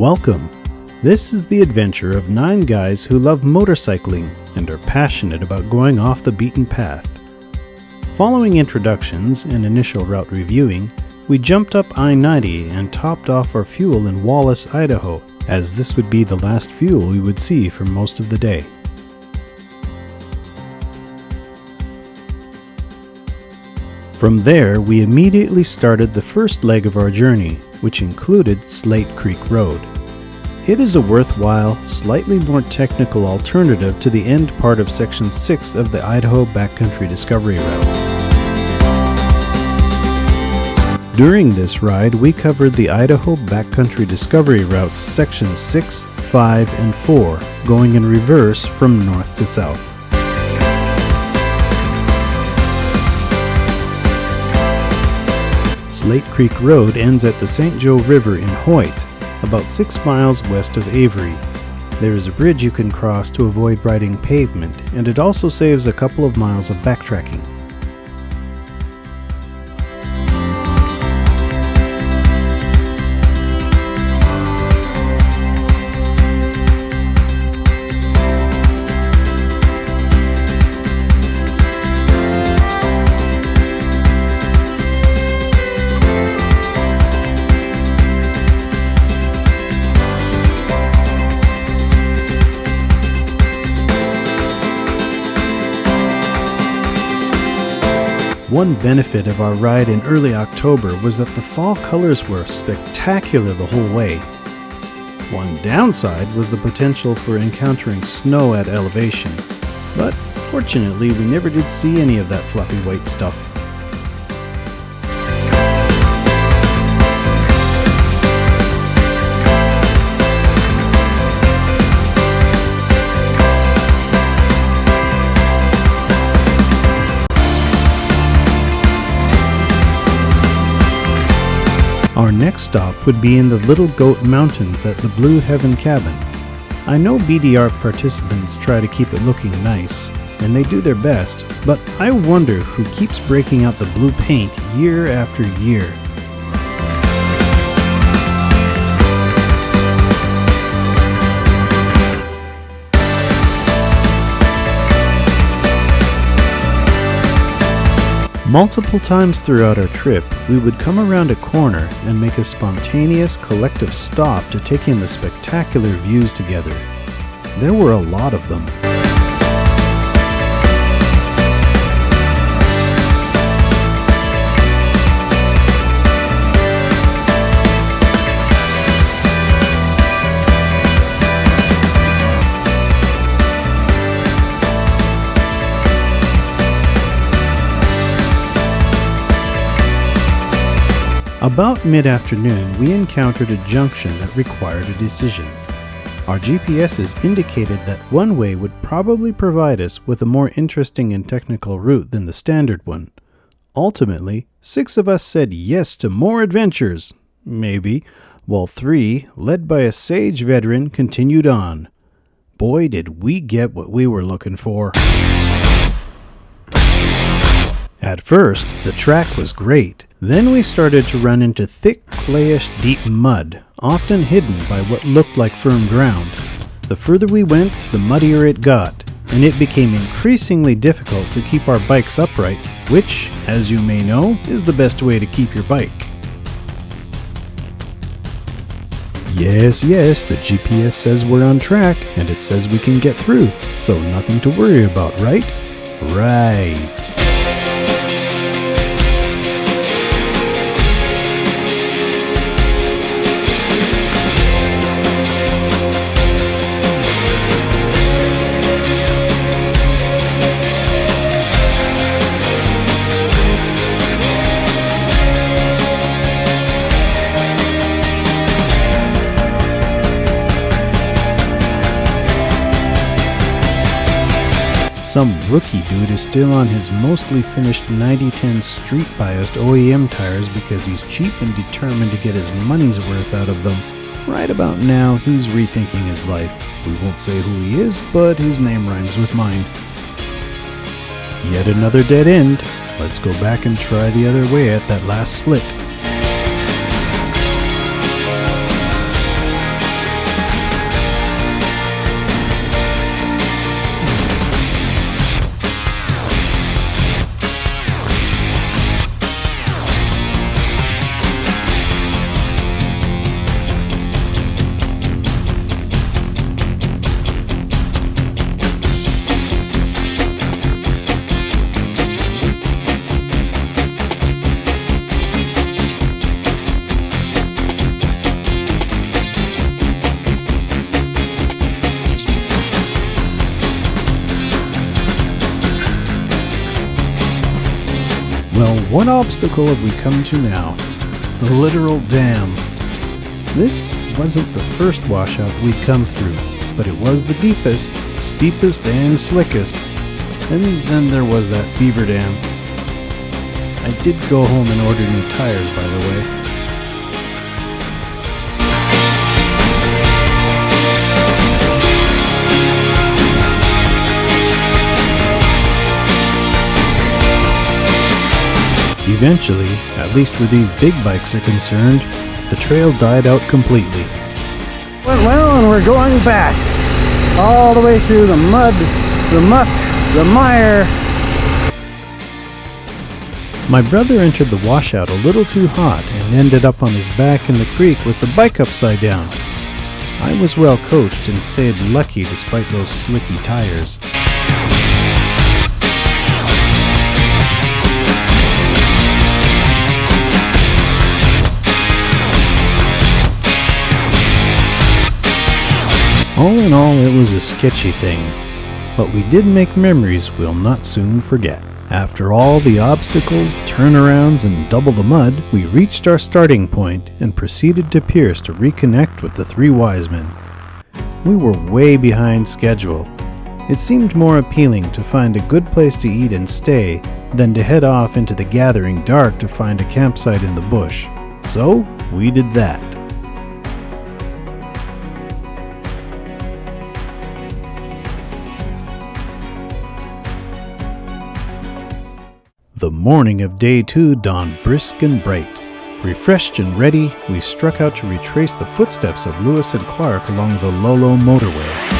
Welcome! This is the adventure of 9 guys who love motorcycling and are passionate about going off the beaten path. Following introductions and initial route reviewing, we jumped up I-90 and topped off our fuel in Wallace, Idaho, as this would be the last fuel we would see for most of the day. From there, we immediately started the first leg of our journey, which included Slate Creek Road. It is a worthwhile, slightly more technical alternative to the end part of Section 6 of the Idaho Backcountry Discovery Route. During this ride, we covered the Idaho Backcountry Discovery Route's Sections 6, 5, and 4, going in reverse from north to south. Slate Creek Road ends at the St. Joe River in Hoyt, about 6 miles west of Avery. There is a bridge you can cross to avoid riding pavement, and it also saves a couple of miles of backtracking. One benefit of our ride in early October was that the fall colors were spectacular the whole way. One downside was the potential for encountering snow at elevation, but fortunately we never did see any of that fluffy white stuff. Our next stop would be in the Little Goat Mountains at the Blue Heaven Cabin. I know BDR participants try to keep it looking nice, and they do their best, but I wonder who keeps breaking out the blue paint year after year. Multiple times throughout our trip, we would come around a corner and make a spontaneous collective stop to take in the spectacular views together. There were a lot of them. About mid-afternoon, we encountered a junction that required a decision. Our GPSs indicated that one way would probably provide us with a more interesting and technical route than the standard one. Ultimately, 6 of us said yes to more adventures, maybe, while 3, led by a sage veteran, continued on. Boy, did we get what we were looking for. At first, the track was great. Then we started to run into thick, clayish, deep mud, often hidden by what looked like firm ground. The further we went, the muddier it got, and it became increasingly difficult to keep our bikes upright, which, as you may know, is the best way to keep your bike. Yes, the GPS says we're on track, and it says we can get through, so nothing to worry about, right? Right. Some rookie dude is still on his mostly finished 9010 street-biased OEM tires because he's cheap and determined to get his money's worth out of them. Right about now, he's rethinking his life. We won't say who he is, but his name rhymes with mine. Yet another dead end. Let's go back and try the other way at that last split. what obstacle have we come to now? The literal dam. This wasn't the first washout we'd come through, but it was the deepest, steepest, and slickest. And then there was that beaver dam. I did go home and order new tires, by the way. Eventually, at least where these big bikes are concerned, the trail died out completely. Went well, and we're going back all the way through the mud, the muck, the mire. My brother entered the washout a little too hot and ended up on his back in the creek with the bike upside down. I was well coached and stayed lucky despite those slicky tires. All in all, it was a sketchy thing, but we did make memories we'll not soon forget. After all the obstacles, turnarounds, and double the mud, we reached our starting point and proceeded to Pierce to reconnect with the three wise men. We were way behind schedule. It seemed more appealing to find a good place to eat and stay than to head off into the gathering dark to find a campsite in the bush. So, we did that. The morning of day 2 dawned brisk and bright. Refreshed and ready, we struck out to retrace the footsteps of Lewis and Clark along the Lolo Motorway.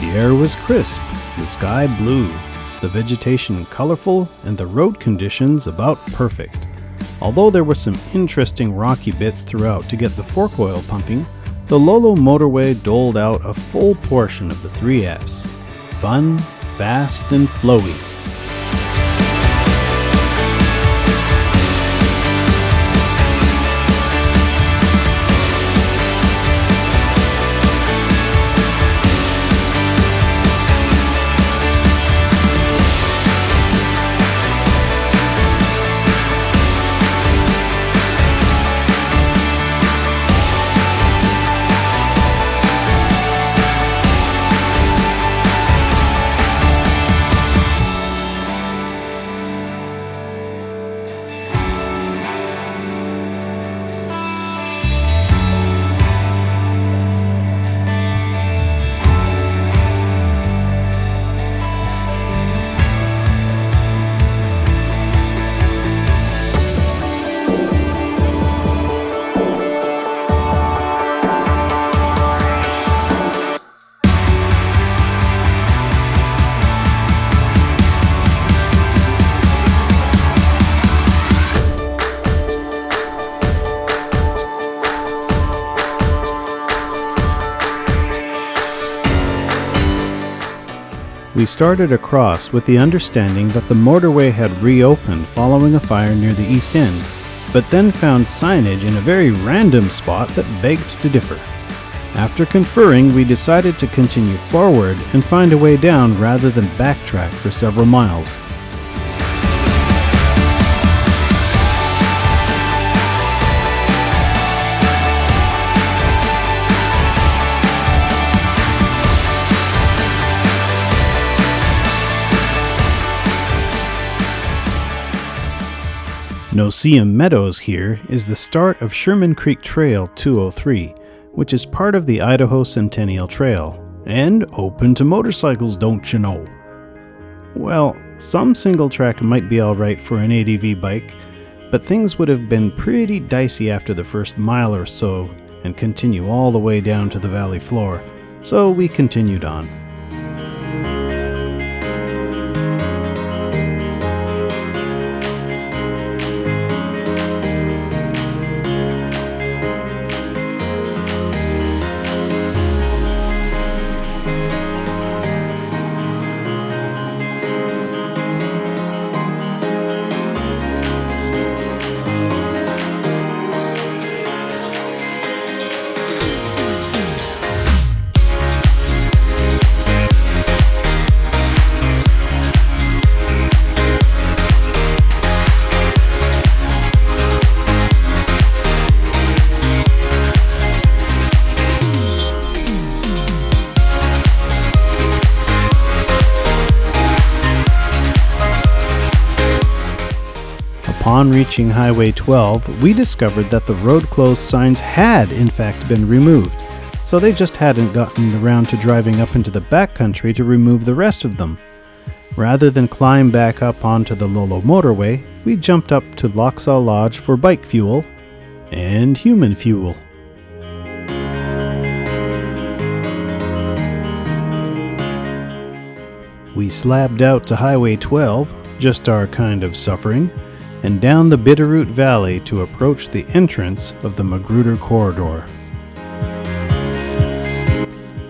The air was crisp, the sky blue, the vegetation colorful, and the road conditions about perfect. Although there were some interesting rocky bits throughout to get the fork oil pumping, the Lolo Motorway doled out a full portion of the 3 Fs. Fun, fast, and flowy. We started across with the understanding that the motorway had reopened following a fire near the east end, but then found signage in a very random spot that begged to differ. After conferring, we decided to continue forward and find a way down rather than backtrack for several miles. Noseum Meadows here is the start of Sherman Creek Trail 203, which is part of the Idaho Centennial Trail, and open to motorcycles, don't you know? Well, some single track might be alright for an ADV bike, but things would have been pretty dicey after the first mile or so and continue all the way down to the valley floor, so we continued on. Upon reaching Highway 12, we discovered that the road closed signs had in fact been removed, so they just hadn't gotten around to driving up into the backcountry to remove the rest of them. Rather than climb back up onto the Lolo Motorway, we jumped up to Loxaw Lodge for bike fuel and human fuel. We slabbed out to Highway 12, just our kind of suffering, and down the Bitterroot Valley to approach the entrance of the Magruder Corridor.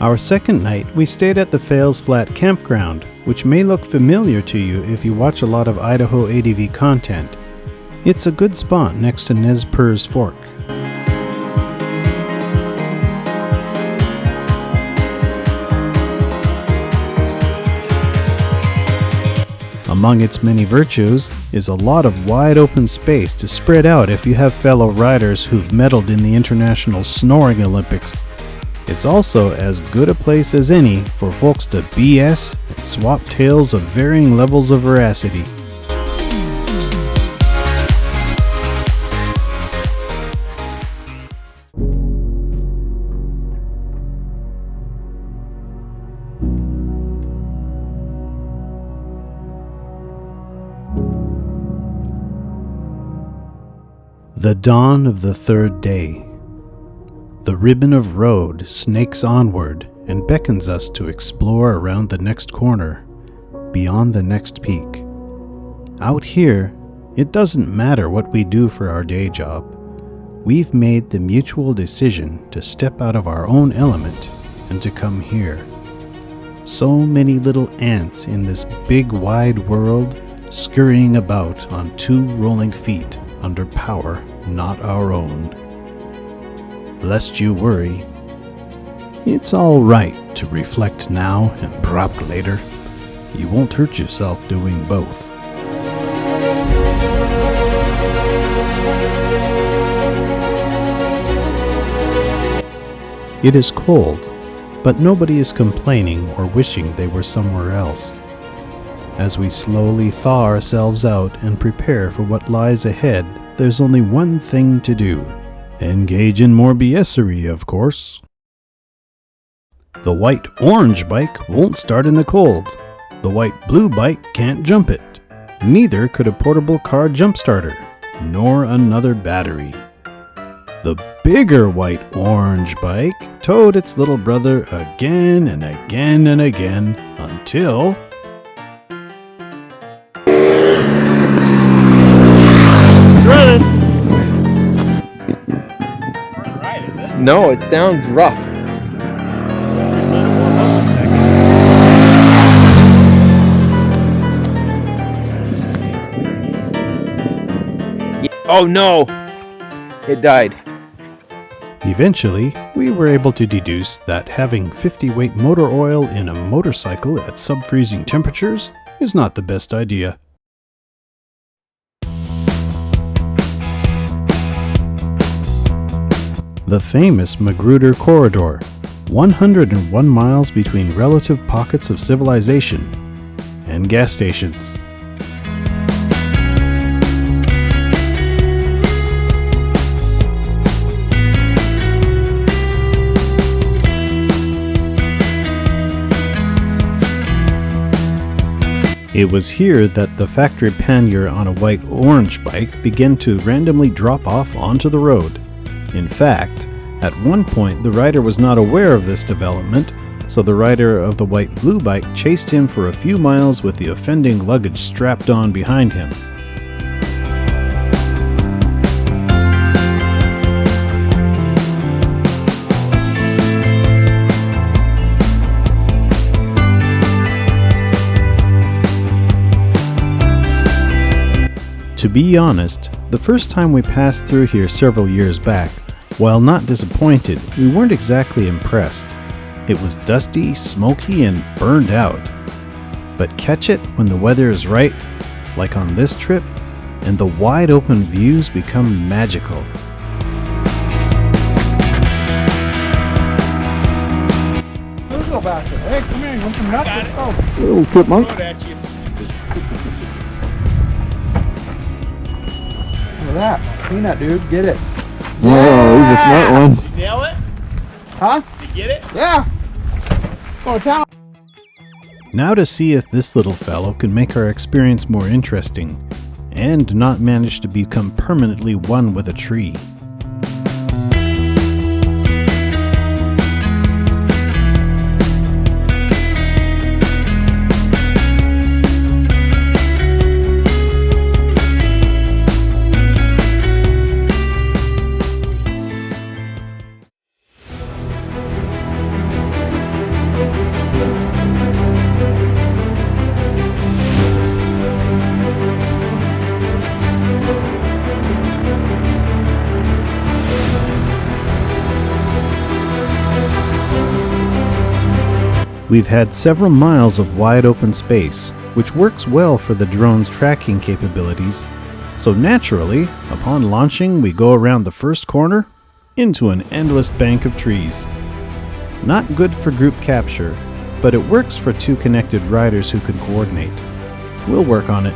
Our second night, we stayed at the Fales Flat Campground, which may look familiar to you if you watch a lot of Idaho ADV content. It's a good spot next to Nez Perce Fork. Among its many virtues is a lot of wide open space to spread out if you have fellow riders who've medaled in the International Snoring Olympics. It's also as good a place as any for folks to BS and swap tales of varying levels of veracity. The dawn of the third day. The ribbon of road snakes onward and beckons us to explore around the next corner, beyond the next peak. Out here, it doesn't matter what we do for our day job. We've made the mutual decision to step out of our own element and to come here. So many little ants in this big wide world, scurrying about on two rolling feet under power not our own. Lest you worry, it's all right to reflect now and prop later. You won't hurt yourself doing both. It is cold, but nobody is complaining or wishing they were somewhere else. As we slowly thaw ourselves out and prepare for what lies ahead, there's only one thing to do. Engage in more BSery, of course. The white-orange bike won't start in the cold. The white-blue bike can't jump it. Neither could a portable car jump starter, nor another battery. The bigger white-orange bike towed its little brother again and again and again until... running. No, it sounds rough. Oh no! It died. Eventually, we were able to deduce that having 50-weight motor oil in a motorcycle at sub-freezing temperatures is not the best idea. The famous Magruder Corridor, 101 miles between relative pockets of civilization and gas stations. It was here that the factory pannier on a white-orange bike began to randomly drop off onto the road. In fact, at one point the rider was not aware of this development, so the rider of the white-blue bike chased him for a few miles with the offending luggage strapped on behind him. To be honest, the first time we passed through here several years back, while not disappointed, we weren't exactly impressed. It was dusty, smoky, and burned out. But catch it when the weather is right, like on this trip, and the wide open views become magical. Let's go back there. Hey, come here, you want some nuts? Let's go. Little chipmunk. Look at that. Peanut, dude. Get it. Whoa, he's a smart one. Did you nail it? Huh? Did you get it? Yeah. Go to town. Now to see if this little fellow can make our experience more interesting, and not manage to become permanently one with a tree. We've had several miles of wide open space, which works well for the drone's tracking capabilities, so naturally, upon launching we go around the first corner into an endless bank of trees. Not good for group capture, but it works for two connected riders who can coordinate. We'll work on it.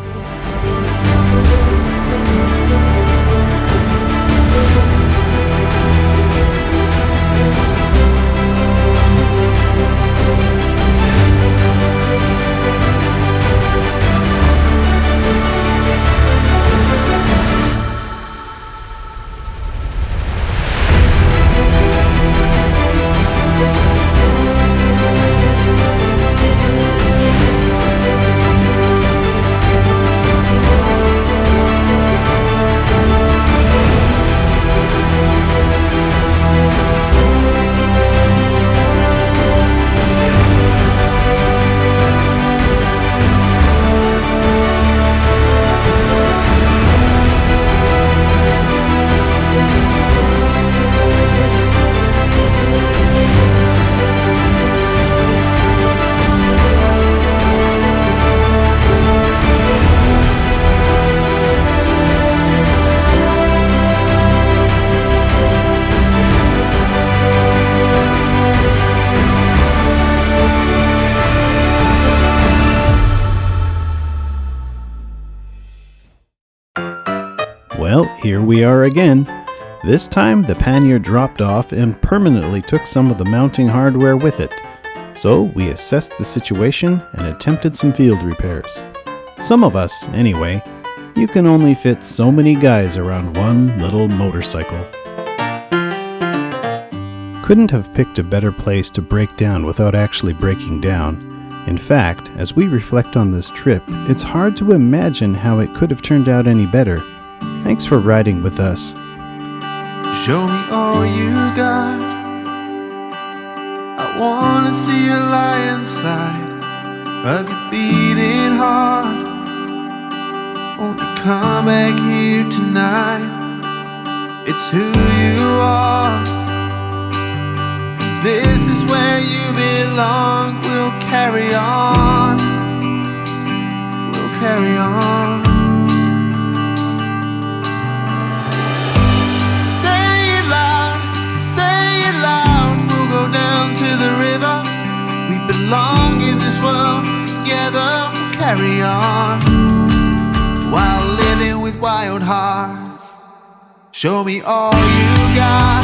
Well, here we are again. This time the pannier dropped off and permanently took some of the mounting hardware with it. So we assessed the situation and attempted some field repairs. Some of us, anyway. You can only fit so many guys around one little motorcycle. Couldn't have picked a better place to break down without actually breaking down. In fact, as we reflect on this trip, it's hard to imagine how it could have turned out any better. Thanks for riding with us. Show me all you got. I wanna see you lie inside of your beating heart. Won't you come back here tonight? It's who you are. This is where you belong. We'll carry on. We'll carry on. Belong in this world together, we'll carry on while living with wild hearts. Show me all you got.